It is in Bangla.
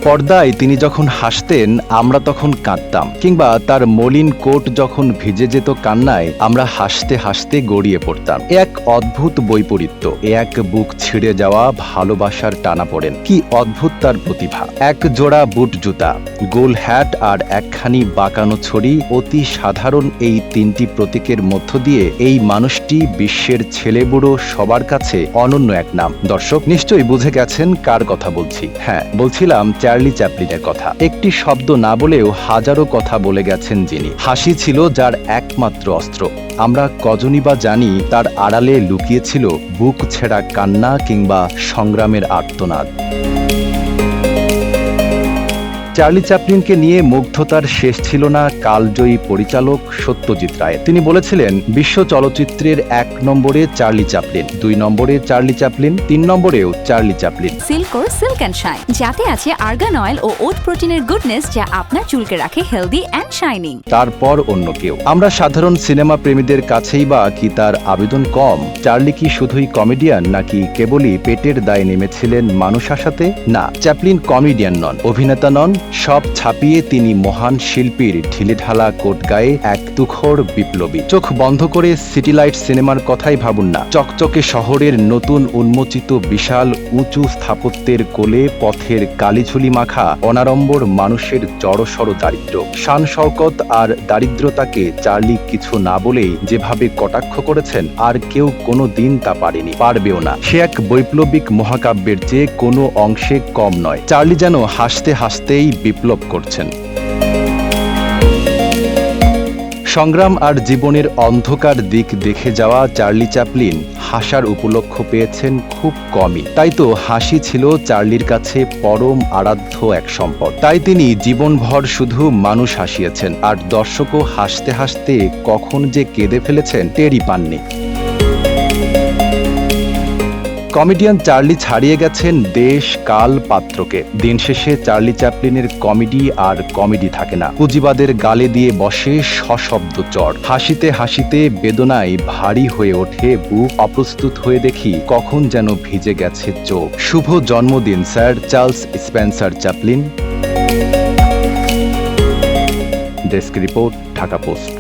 পর্দায় তিনি যখন হাসতেন আমরা তখন কাঁদতাম, কিংবা তার মলিন কোট যখন ভিজে যেত কান্নায় আমরা হাসতে হাসতে গড়িয়ে পড়তাম। এক অদ্ভুত বৈপরীত্য, এক বুক ছিঁড়ে যাওয়া ভালোবাসার টানাপোড়েন। কি অদ্ভুত তার প্রতিভা! এক জোড়া বুট জুতা, গোল হ্যাট আর একখানি বাঁকানো ছড়ি, অতি সাধারণ এই তিনটি প্রতীকের মধ্য দিয়ে এই মানুষটি বিশ্বের ছেলেবুড়ো সবার কাছে অনন্য এক নাম। দর্শক নিশ্চয়ই বুঝে গেছেন কার কথা বলছি। হ্যাঁ, বলছিলাম চার্লি চ্যাপলিনের কথা। একটি শব্দ না বলেও হাজারো কথা বলে গেছেন যিনি। হাসি ছিল যার একমাত্র অস্ত্র। আমরা কজনই বা জানি তার আড়ালে লুকিয়েছিল বুক ছেঁড়া কান্না কিংবা সংগ্রামের আর্তনাদ। চার্লি চ্যাপলিনকে নিয়ে মুগ্ধতার শেষ ছিল না কালজয়ী পরিচালক সত্যজিৎ রায়। তিনি বলেছিলেন, বিশ্ব চলচ্চিত্রের 1 নম্বরে চার্লি চ্যাপলিন, 2 নম্বরে চার্লি চ্যাপলিন, 3 নম্বরেও চার্লি চ্যাপলিন। সিল্কোর সিল্ক অ্যান্ড শাইন, যাতে আছে আর্গান অয়েল ও ওট প্রোটিনের গুডনেস, যা আপনার চুলকে রাখে হেলদি অ্যান্ড শাইনিং। তারপর অন্য কেউ। আমরা সাধারণ সিনেমা প্রেমীদের কাছেই বা কি তার আবেদন কম? চার্লি কি শুধুই কমেডিয়ান, নাকি কেবলই পেটের দায়ে নেমেছিলেন মানুষ আসাতে? না, চ্যাপলিন কমেডিয়ান নন, অভিনেতা নন। সব ছাপিয়ে তিনি মহান শিল্পীর ঢিলেঢালা কোট গায়ে এক তুখোড় বিপ্লবী। চোখ বন্ধ করে সিটি লাইট সিনেমার কথাই ভাবুন না। চকচকে শহরের নতুন উন্মোচিত বিশাল উঁচু স্থাপত্যের কোলে পথের কালিঝুলি মাখা অনাড়ম্বর মানুষের জড়সড় দারিদ্র, শান শওকত আর দারিদ্রতাকে চার্লি কিছু না বলেই যেভাবে কটাক্ষ করেছেন, আর কেউ কোনো দিন তা পারেনি, পারবেও না। সে এক বৈপ্লবিক মহাকাব্যের চেয়ে কোনো অংশে কম নয়। চার্লি যেন হাসতে হাসতেই বিপ্লব করছেন। সংগ্রাম আর জীবনের অন্ধকার দিক দেখে যাওয়া চার্লি চ্যাপলিন হাসার উপলক্ষ পেয়েছেন খুব কমই। তাই তো হাসি ছিল চার্লির কাছে পরম আরাধ্য এক সম্পদ। তাই তিনি জীবনভর শুধু মানুষ হাসিয়েছেন, আর দর্শকও হাসতে হাসতে কখন যে কেঁদে ফেলেছেন টেরই পাননি। কমেডিয়ান চার্লি ছাড়িয়ে গেছেন দেশ, কাল, পাত্রকে। দিন শেষে চার্লি চ্যাপলিনের কমেডি আর কমেডি থাকে না, পুঁজিবাদের গালে দিয়ে বসে সশব্দ চড়। হাসিতে হাসিতে বেদনায় ভারী হয়ে ওঠে বুক, অপ্রস্তুত হয়ে দেখি কখন যেন ভিজে গেছে চোখ। শুভ জন্মদিন sir Charles Spencer Chaplin. Desk report, Dhaka post.